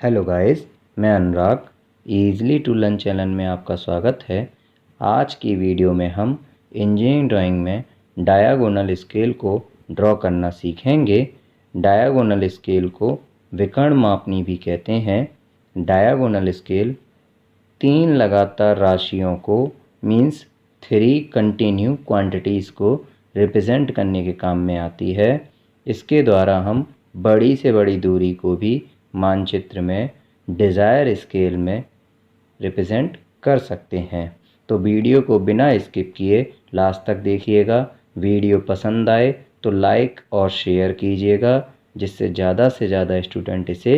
Hello guys, मैं अनुराग। Easily to learn channel में आपका स्वागत है। आज की वीडियो में हम इंजीनियरिंग ड्राइंग में डायगोनल स्केल को ड्रॉ करना सीखेंगे। डायगोनल स्केल को विकर्ण मापनी भी कहते हैं। डायगोनल स्केल 3 लगातार राशियों को मीन्स 3 कंटिन्यू क्वांटिटीज़ को रिप्रेजेंट करने के काम में आती है। इसके द्वारा हम बड़ी से बड़ी दूरी को भी मानचित्र में डिज़ायर स्केल में रिप्रेजेंट कर सकते हैं। तो वीडियो को बिना स्किप किए लास्ट तक देखिएगा। वीडियो पसंद आए तो लाइक और शेयर कीजिएगा, जिससे ज़्यादा से ज़्यादा स्टूडेंट इसे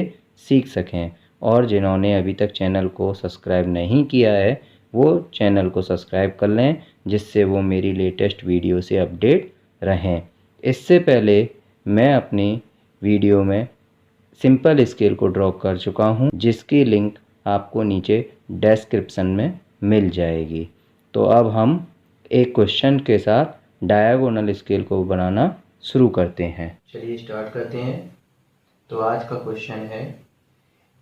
सीख सकें। और जिन्होंने अभी तक चैनल को सब्सक्राइब नहीं किया है वो चैनल को सब्सक्राइब कर लें, जिससे वो मेरी लेटेस्ट वीडियो से अपडेट रहें। इससे पहले मैं अपनी वीडियो में सिंपल स्केल को ड्रॉ कर चुका हूँ, जिसकी लिंक आपको नीचे डिस्क्रिप्शन में मिल जाएगी। तो अब हम एक क्वेश्चन के साथ डायगोनल स्केल को बनाना शुरू करते हैं। चलिए स्टार्ट करते हैं। तो आज का क्वेश्चन है,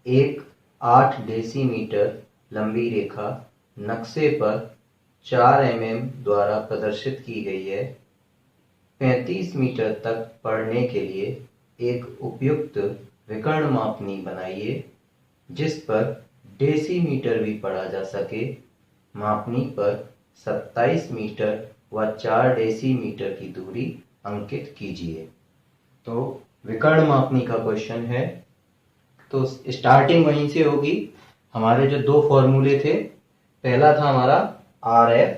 एक 8 डेसीमीटर लंबी रेखा नक्शे पर 4 mm द्वारा प्रदर्शित की गई है। 35 मीटर तक पढ़ने के लिए एक उपयुक्त विकर्ण मापनी बनाइए जिस पर डेसीमीटर भी पढ़ा जा सके। मापनी पर 27 मीटर व 4 डेसीमीटर की दूरी अंकित कीजिए। तो विकर्ण मापनी का क्वेश्चन है। तो स्टार्टिंग वहीं से होगी। हमारे जो दो फॉर्मूले थे, पहला था हमारा RF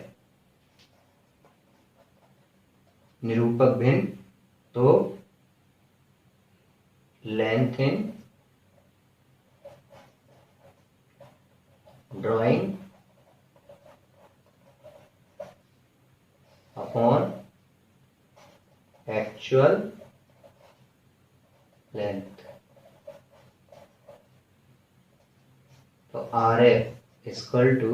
निरूपक भिन्न, तो length in drawing upon actual length. तो RF इक्वल टू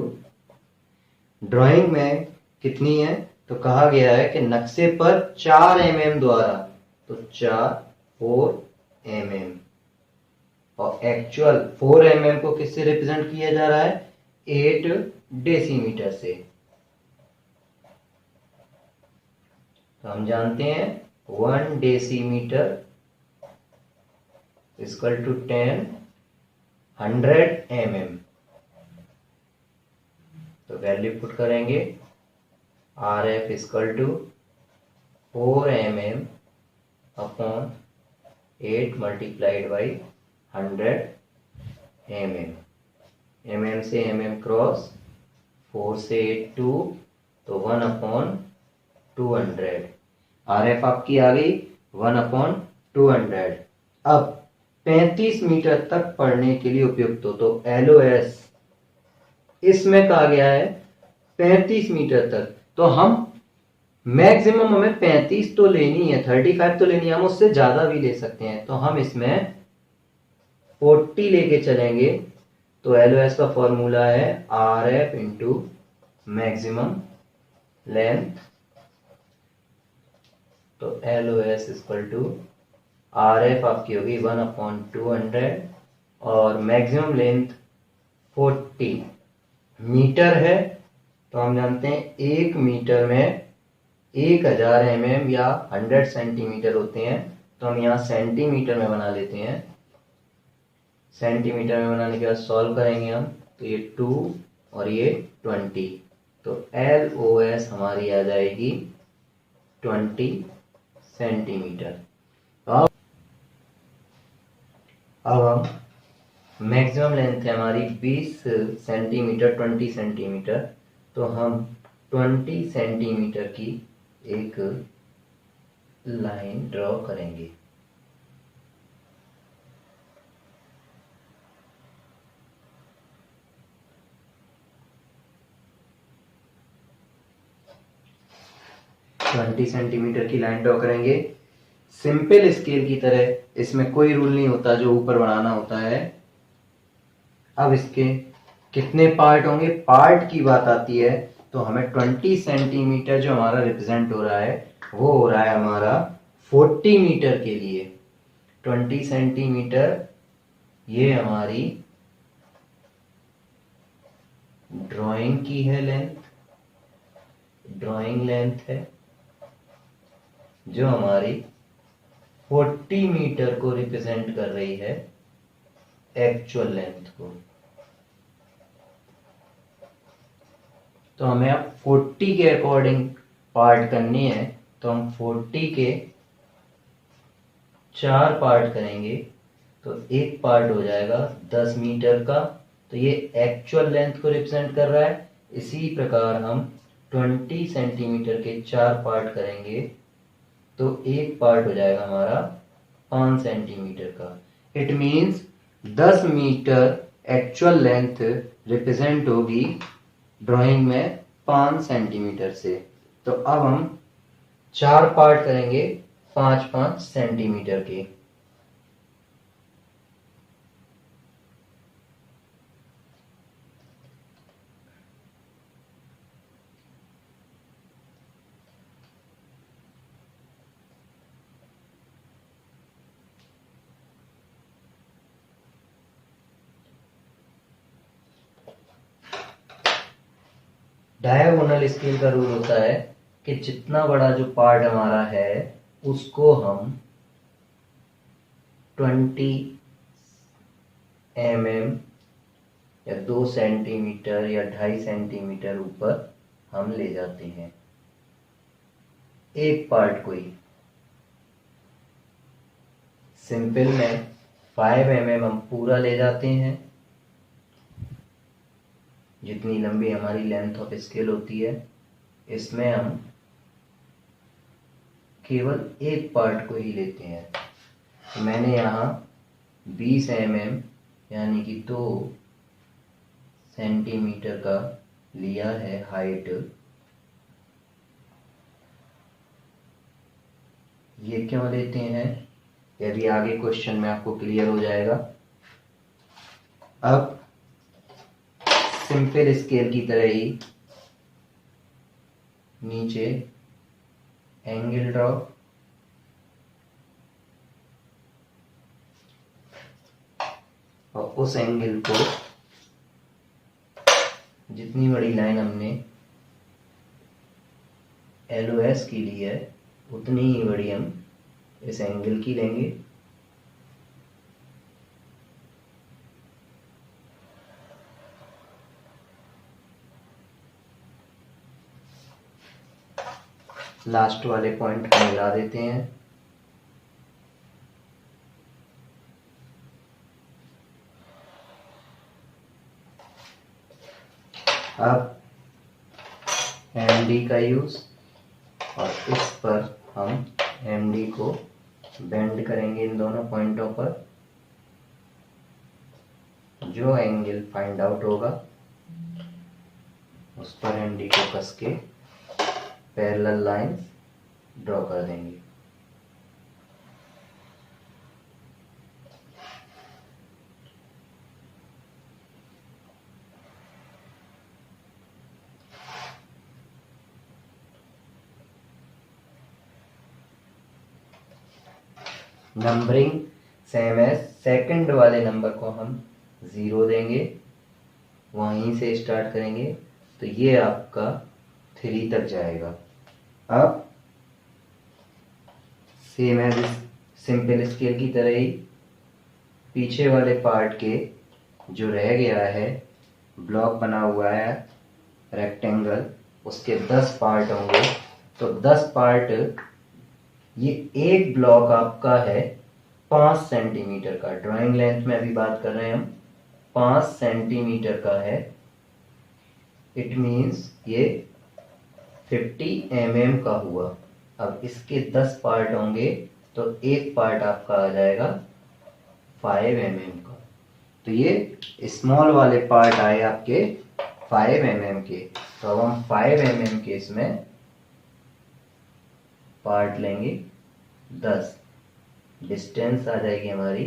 ड्राइंग में कितनी है, तो कहा गया है कि नक्शे पर 4 mm द्वारा, तो 4 mm, और एक्चुअल 4 mm को किससे रिप्रेजेंट किया जा रहा है, 8 डेसीमीटर से। तो हम जानते हैं 1 डेसीमीटर इक्वल टू 100 mm। तो वैल्यू पुट करेंगे, RF equal to 4 mm upon 8 multiplied by 100 mm। mm से mm क्रॉस, 4 से 8 2, तो 1 अपॉन 200। RF आपकी आ गई 1 अपॉन 200। अब 35 मीटर तक पढ़ने के लिए उपयुक्त हो, तो LOS इसमें कहा गया है 35 मीटर तक। तो हम मैक्सिमम हमें 35 तो लेनी है, 35 तो लेनी है, हम उससे ज्यादा भी ले सकते हैं। तो हम इसमें 40 लेके चलेंगे। तो LOS का फॉर्मूला है RF इंटू मैक्सिमम लेंथ। तो LOS इक्वल टू RF आपकी होगी 1 अपॉन 200 और मैक्सिमम लेंथ 40 मीटर है। तो हम जानते हैं 1 मीटर में 1000 mm या 100 सेंटीमीटर होते हैं। तो हम यहाँ सेंटीमीटर में बना लेते हैं। सेंटीमीटर में बनाने के बाद सॉल्व करेंगे हम, तो ये 2 और ये 20। तो LOS हमारी आ जाएगी 20 सेंटीमीटर। अब हम मैक्सिमम लेंथ है हमारी 20 सेंटीमीटर, 20 सेंटीमीटर। तो हम 20 सेंटीमीटर की एक लाइन ड्रॉ करेंगे। सेंटीमीटर की लाइन ड्रॉ करेंगे। सिंपल स्केल की तरह इसमें कोई रूल नहीं होता जो ऊपर बढ़ाना होता है। अब इसके कितने पार्ट होंगे, पार्ट की बात आती है तो हमें 20 सेंटीमीटर जो हमारा रिप्रेजेंट हो रहा है वो हो रहा है हमारा 40 मीटर के लिए। 20 सेंटीमीटर ये हमारी ड्राइंग की है लेंथ, ड्राइंग लेंथ है जो हमारी 40 मीटर को रिप्रेजेंट कर रही है एक्चुअल लेंथ को। तो हमें अब 40 के अकॉर्डिंग पार्ट करनी है, तो हम 40 के 4 पार्ट करेंगे, तो एक पार्ट हो जाएगा 10 मीटर का, तो ये एक्चुअल लेंथ को रिप्रेजेंट कर रहा है। इसी प्रकार हम 20 सेंटीमीटर के 4 पार्ट करेंगे, तो एक पार्ट हो जाएगा हमारा 5 सेंटीमीटर का। It means 10 metre actual length represent होगी ड्राइंग में 5 सेंटीमीटर से। तो अब हम 4 पार्ट करेंगे 5-5 सेंटीमीटर के। डायगोनल स्केल का रूल होता है कि जितना बड़ा जो पार्ट हमारा है उसको हम 20 mm या 2 सेंटीमीटर या 2.5 सेंटीमीटर ऊपर हम ले जाते हैं एक पार्ट को ही। सिंपल में 5 mm हम पूरा ले जाते हैं, जितनी लंबी हमारी लेंथ ऑफ स्केल होती है। इसमें हम केवल एक पार्ट को ही लेते हैं। तो मैंने यहाँ 20 mm यानी कि 2 सेंटीमीटर का लिया है हाइट। ये क्यों लेते हैं, यदि आगे क्वेश्चन में आपको क्लियर हो जाएगा। अब सिंपल स्केल की तरह ही नीचे एंगल ड्रॉ, और उस एंगल को जितनी बड़ी लाइन हमने LOS की ली है उतनी ही बड़ी हम इस एंगल की लेंगे। लास्ट वाले पॉइंट को मिला देते हैं। अब MD का यूज, और इस पर हम MD को बेंड करेंगे इन दोनों पॉइंटों पर। जो एंगल फाइंड आउट होगा उस पर MD को कस के पैरेलल लाइंस ड्रॉ कर देंगे। नंबरिंग सेम है, सेकंड वाले नंबर को हम 0 देंगे, वहीं से स्टार्ट करेंगे, तो ये आपका 3 तक जाएगा। अब सेम है सिंपल स्केल की तरह ही पीछे वाले पार्ट के जो रह गया है, ब्लॉक बना हुआ है रेक्टेंगल, उसके 10 पार्ट होंगे। तो 10 पार्ट, ये एक ब्लॉक आपका है 5 सेंटीमीटर का। ड्राइंग लेंथ में अभी बात कर रहे हैं हम, 5 सेंटीमीटर का है। इट मीन्स ये 50 mm का हुआ। अब इसके 10 पार्ट होंगे, तो एक पार्ट आपका आ जाएगा 5 mm का। तो ये स्मॉल वाले पार्ट आए आपके 5 mm के। तो अब हम 5 mm के इसमें पार्ट लेंगे 10, डिस्टेंस आ जाएगी हमारी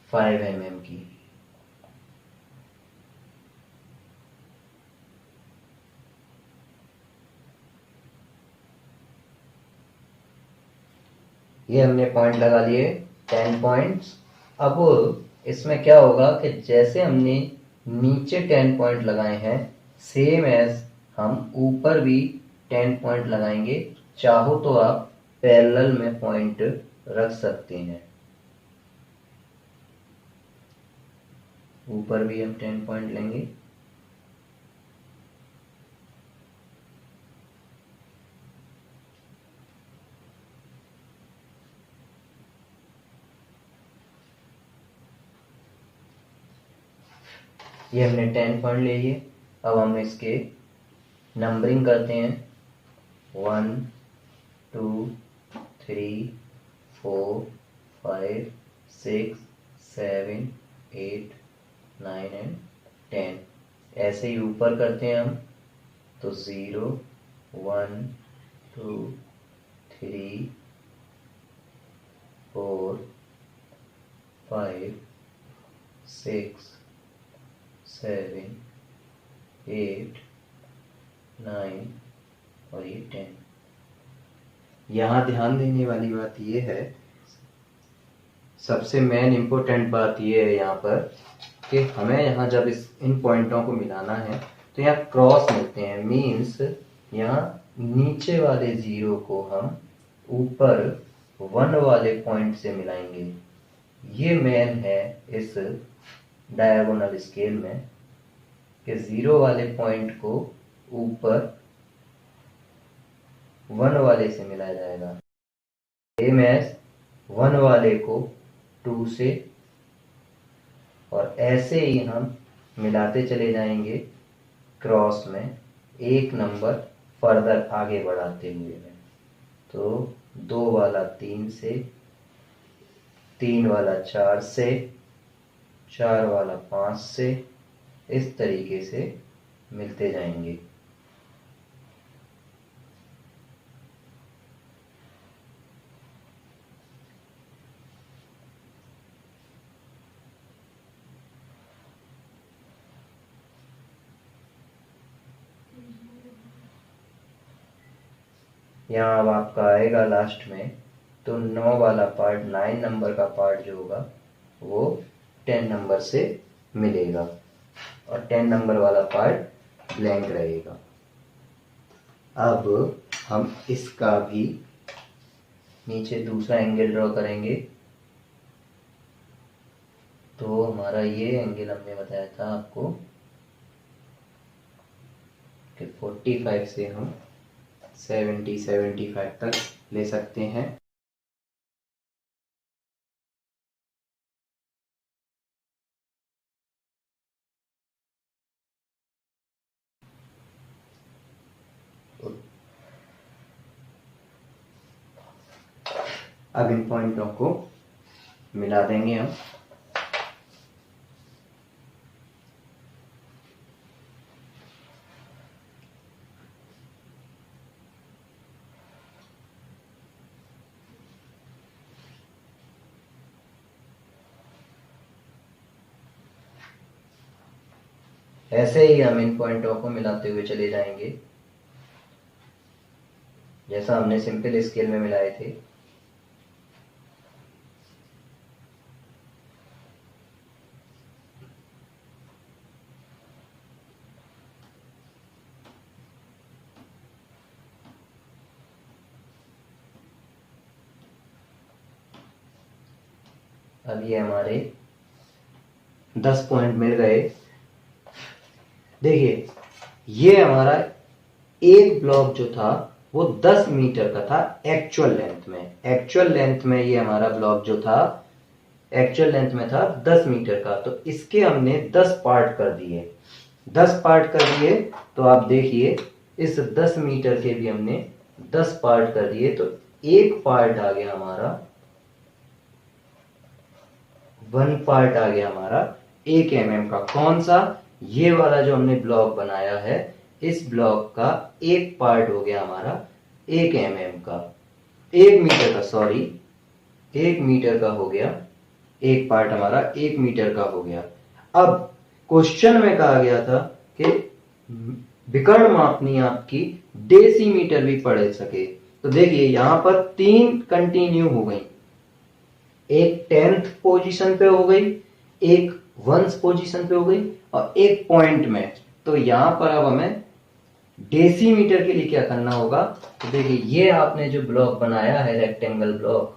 5 mm की। ये हमने पॉइंट लगा लिए 10 पॉइंट्स। अब इसमें क्या होगा कि जैसे हमने नीचे 10 पॉइंट लगाए हैं, सेम एज हम ऊपर भी 10 पॉइंट लगाएंगे। चाहो तो आप पैरेलल में पॉइंट रख सकते हैं। ऊपर भी हम 10 पॉइंट लेंगे। ये हमने 10 पॉइंट ले लिए। अब हम इसके नंबरिंग करते हैं। 1 2 3 4 5 6 7 8 9 एंड 10। ऐसे ही ऊपर करते हैं हम, तो 0 1 2 3 4 5 6 7 8 9 और ये 10। यहाँ ध्यान देने वाली बात ये है, सबसे मेन इम्पोर्टेंट बात ये है यहाँ पर कि हमें यहाँ जब इन पॉइंटों को मिलाना है तो यहाँ क्रॉस मिलते हैं। मीन्स यहाँ नीचे वाले 0 को हम ऊपर 1 वाले पॉइंट से मिलाएंगे। ये मेन है इस डायगोनल स्केल में कि 0 वाले पॉइंट को ऊपर 1 वाले से मिलाया जाएगा। सेम एज 1 वाले को 2 से, और ऐसे ही हम मिलाते चले जाएंगे क्रॉस में, एक नंबर फर्दर आगे बढ़ाते हुए में। तो 2 वाला 3 से, 3 वाला 4 से, 4 वाला 5 से, इस तरीके से मिलते जाएंगे। यहाँ अब आपका आएगा लास्ट में, तो 9 वाला पार्ट, 9 नंबर का पार्ट जो होगा वो 10 नंबर से मिलेगा और 10 नंबर वाला पार्ट ब्लैंक रहेगा। अब हम इसका भी नीचे दूसरा एंगल ड्रॉ करेंगे। तो हमारा ये एंगल हमने बताया था आपको कि 45 से हम 75 तक ले सकते हैं। अब इन पॉइंटों को मिला देंगे हम। ऐसे ही हम इन पॉइंटों को मिलाते हुए चले जाएंगे जैसा हमने सिंपल स्केल में मिलाए थे। अब ये हमारे 10 पॉइंट मिल गए। देखिए, ये हमारा एक ब्लॉक जो था वो 10 मीटर का था एक्चुअल लेंथ में। एक्चुअल लेंथ में ये हमारा ब्लॉक जो था एक्चुअल लेंथ में था 10 मीटर का। तो इसके हमने 10 पार्ट कर दिए। 10 पार्ट कर दिए तो आप देखिए इस 10 मीटर के भी हमने 10 पार्ट कर दिए। तो एक पार्ट आ गया हमारा, 1 पार्ट आ गया हमारा 1 mm का। कौन सा? ये वाला जो हमने ब्लॉक बनाया है, इस ब्लॉक का एक पार्ट हो गया हमारा 1 mm का, 1 मीटर का, सॉरी 1 मीटर का हो गया। एक पार्ट हमारा 1 मीटर का हो गया। अब क्वेश्चन में कहा गया था कि विकर्ण मापनी आपकी डेसीमीटर भी पढ़ सके। तो देखिए यहां पर 3 कंटिन्यू हो गई, एक 10th पोजीशन पे हो गई, एक वंस पोजीशन पे हो गई और एक पॉइंट में। तो यहां पर अब हमें डेसीमीटर के लिए क्या करना होगा, तो देखिए ये आपने जो ब्लॉक बनाया है रेक्टेंगल ब्लॉक,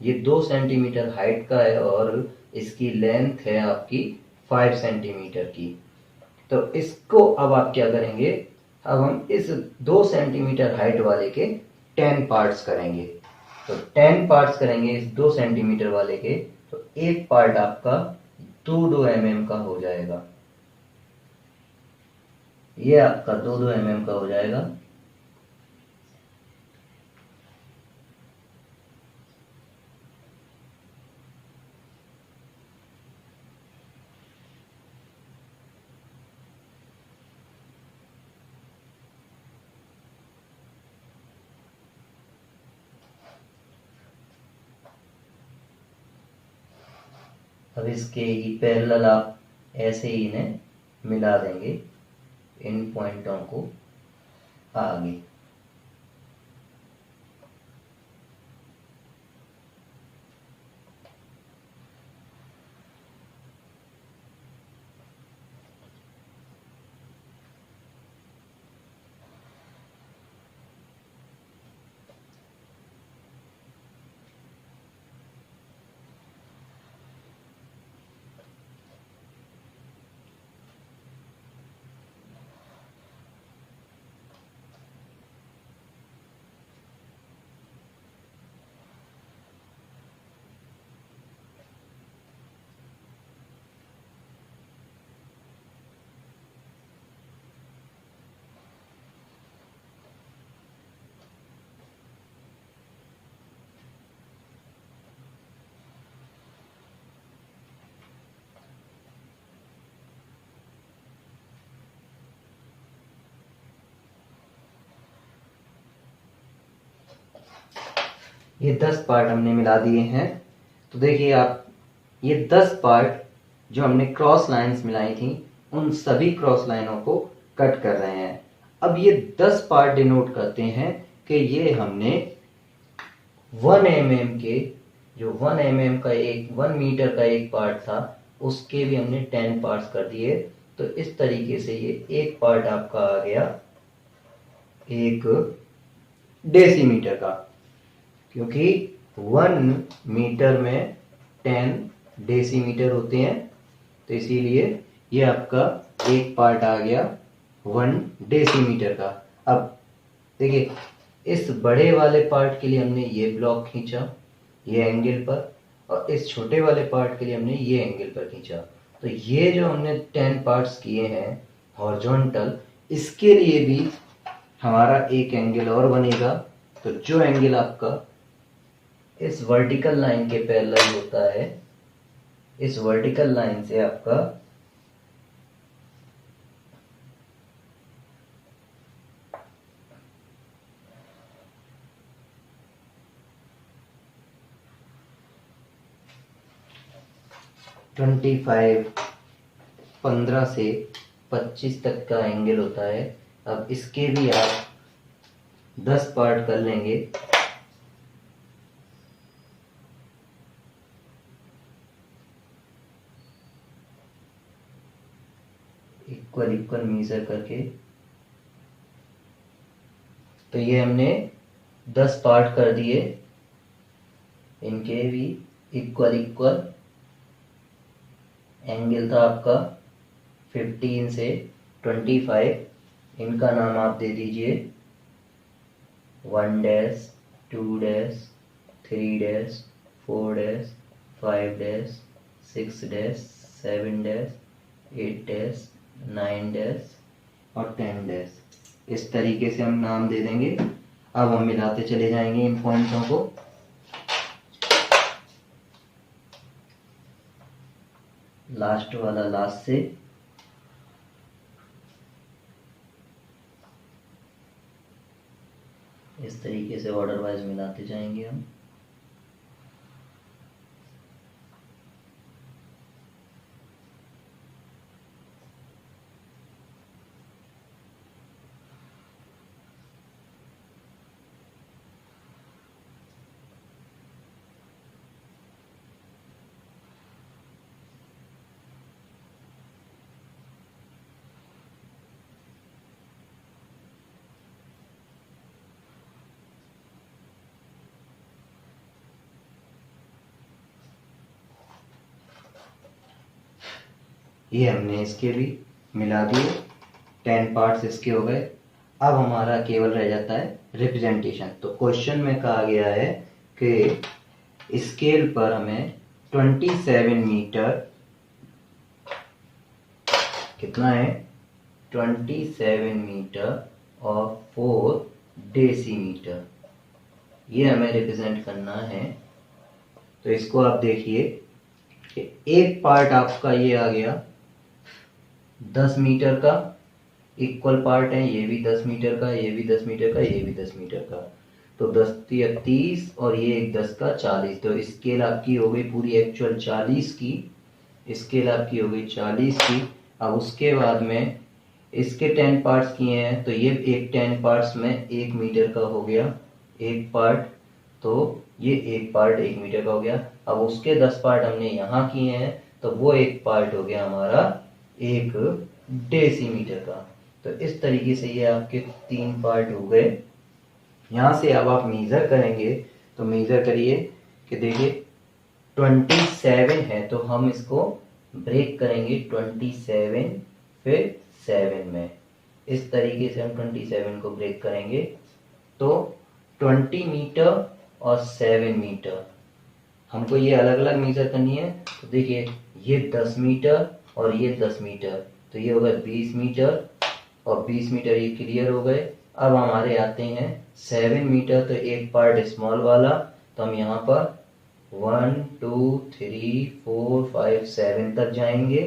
ये 2 सेंटीमीटर हाइट का है और इसकी लेंथ है आपकी 5 सेंटीमीटर की। तो इसको अब आप क्या करेंगे, अब हम इस 2 सेंटीमीटर हाइट वाले के 10 पार्ट्स करेंगे। तो 10 पार्ट्स करेंगे इस 2 सेंटीमीटर वाले के, तो एक पार्ट आपका 2-2 mm का हो जाएगा। ये आपका 2-2 mm का हो जाएगा। अब इसके ही पैरेलल आप ऐसे ही इन्हें मिला देंगे इन पॉइंटों को आगे। ये 10 पार्ट हमने मिला दिए हैं। तो देखिए आप, ये 10 पार्ट जो हमने क्रॉस लाइंस मिलाई थी, उन सभी क्रॉस लाइनों को कट कर रहे हैं। अब ये 10 पार्ट डिनोट करते हैं कि ये हमने 1 mm के, जो 1 mm का 1 मीटर का एक पार्ट था, उसके भी हमने 10 पार्ट्स कर दिए। तो इस तरीके से ये एक पार्ट आपका आ गया 1 डेसीमीटर का, क्योंकि 1 मीटर में 10 डेसीमीटर होते हैं, तो इसीलिए ये आपका एक पार्ट आ गया 1 डेसीमीटर का। अब देखिए, इस बड़े वाले पार्ट के लिए हमने ये ब्लॉक खींचा ये एंगल पर, और इस छोटे वाले पार्ट के लिए हमने ये एंगल पर खींचा। तो ये जो हमने 10 पार्ट्स किए हैं हॉरिजॉन्टल, इसके लिए भी हमारा एक एंगल और बनेगा। तो जो एंगल आपका इस वर्टिकल लाइन के पैरेलल होता है, इस वर्टिकल लाइन से आपका ट्वेंटी फाइव 15 से 25 तक का एंगल होता है। अब इसके भी आप 10 पार्ट कर लेंगे। इक्वल इक्वल मेजर करके, तो ये हमने 10 पार्ट कर दिए। इनके भी इक्वल इक्वल एंगल था आपका 15 से 25। इनका नाम आप दे दीजिए 1 dash 2 dash 3 dash 4 dash 5 dash 6 dash 7 dash 8 dash 9 dash और 10 डैश। इस तरीके से हम नाम दे देंगे। अब हम मिलाते चले जाएंगे इन पॉइंट्सों को। लास्ट वाला लास्ट से, इस तरीके से ऑर्डर वाइज मिलाते जाएंगे हम। ये हमने इसके भी मिला दिए, 10 पार्ट्स इसके हो गए। अब हमारा केवल रह जाता है रिप्रेजेंटेशन। तो क्वेश्चन में कहा गया है कि स्केल पर हमें 27 मीटर, कितना है 27 मीटर और 4 डेसीमीटर, ये हमें रिप्रेजेंट करना है। तो इसको आप देखिए कि एक पार्ट आपका ये आ गया 10 मीटर का, इक्वल पार्ट है, ये भी 10 मीटर का, ये भी 10 मीटर का, ये भी 10 मीटर का। तो 10 या 30 और ये एक 10 का 40। तो स्केल आपकी हो गई पूरी एक्चुअल 40 की, स्केल आपकी हो गई 40 की। अब उसके बाद में इसके 10 पार्ट्स किए हैं, तो ये एक 10 पार्ट्स में 1 मीटर का हो गया एक पार्ट, तो ये एक पार्ट 1 मीटर का हो गया। अब उसके 10 पार्ट हमने यहाँ किए हैं, तो वो एक पार्ट हो गया हमारा 1 डेसीमीटर का। तो इस तरीके से ये आपके 3 पार्ट हो गए। यहाँ से अब आप मेजर करेंगे, तो मेजर करिए कि देखिए 27 है, तो हम इसको ब्रेक करेंगे 27 फिर 7 में। इस तरीके से हम 27 को ब्रेक करेंगे, तो 20 मीटर और 7 मीटर हमको ये अलग अलग मेजर करनी है। तो देखिए ये 10 मीटर और ये 10 मीटर, तो ये हो गए 20 मीटर और 20 मीटर, ये क्लियर हो गए। अब हमारे आते हैं 7 मीटर, तो एक पार्ट स्मॉल वाला, तो हम यहाँ पर 1 2 3 4 5 7 तक जाएंगे,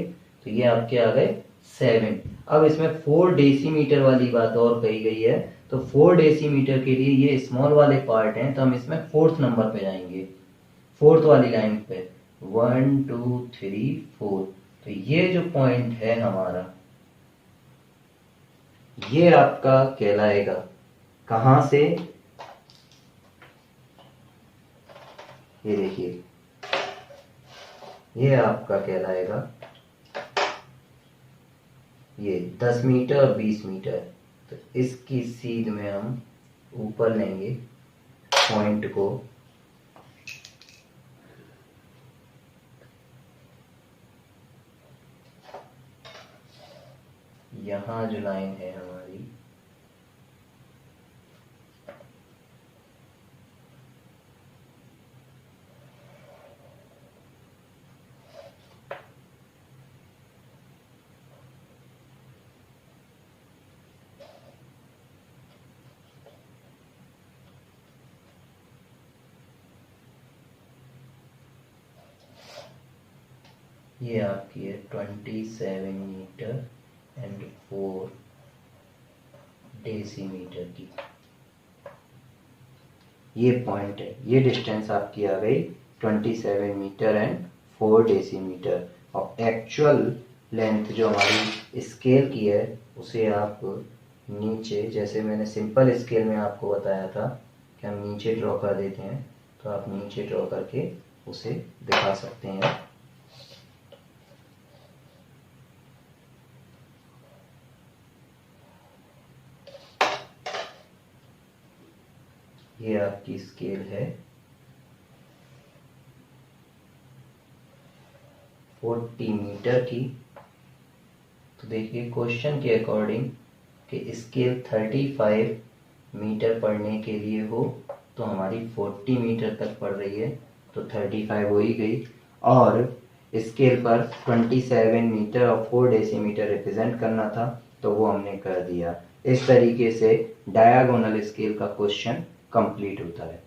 तो ये आपके आ गए 7। अब इसमें 4 डेसीमीटर वाली बात और कही गई है, तो 4 डेसीमीटर के लिए ये स्मॉल वाले पार्ट हैं, तो हम इसमें 4th नंबर पे जाएंगे, 4th वाली लाइन पे 1 2 3 4। तो ये जो पॉइंट है हमारा, ये आपका कहलाएगा कहां से, ये देखिए ये आपका कहलाएगा ये 10 मीटर और 20 मीटर। तो इसकी सीध में हम ऊपर लेंगे पॉइंट को, यहाँ जो लाइन है हमारी, ये आपकी है 27 मीटर एंड 4 डेसीमीटर की, ये पॉइंट है, ये डिस्टेंस आपकी आ गई 27 मीटर एंड 4 डेसीमीटर। और एक्चुअल लेंथ जो हमारी स्केल की है, उसे आप नीचे, जैसे मैंने सिंपल स्केल में आपको बताया था कि हम नीचे ड्रॉ कर देते हैं, तो आप नीचे ड्रॉ करके उसे दिखा सकते हैं। ये आपकी स्केल है 40 मीटर की। तो देखिए क्वेश्चन के अकॉर्डिंग कि स्केल 35 मीटर पढ़ने के लिए हो, तो हमारी 40 मीटर तक पड़ रही है, तो 35 हो ही गई। और स्केल पर 27 मीटर और 4 डेसीमीटर रिप्रेजेंट करना था, तो वो हमने कर दिया। इस तरीके से डायगोनल स्केल का क्वेश्चन कंप्लीट होता है।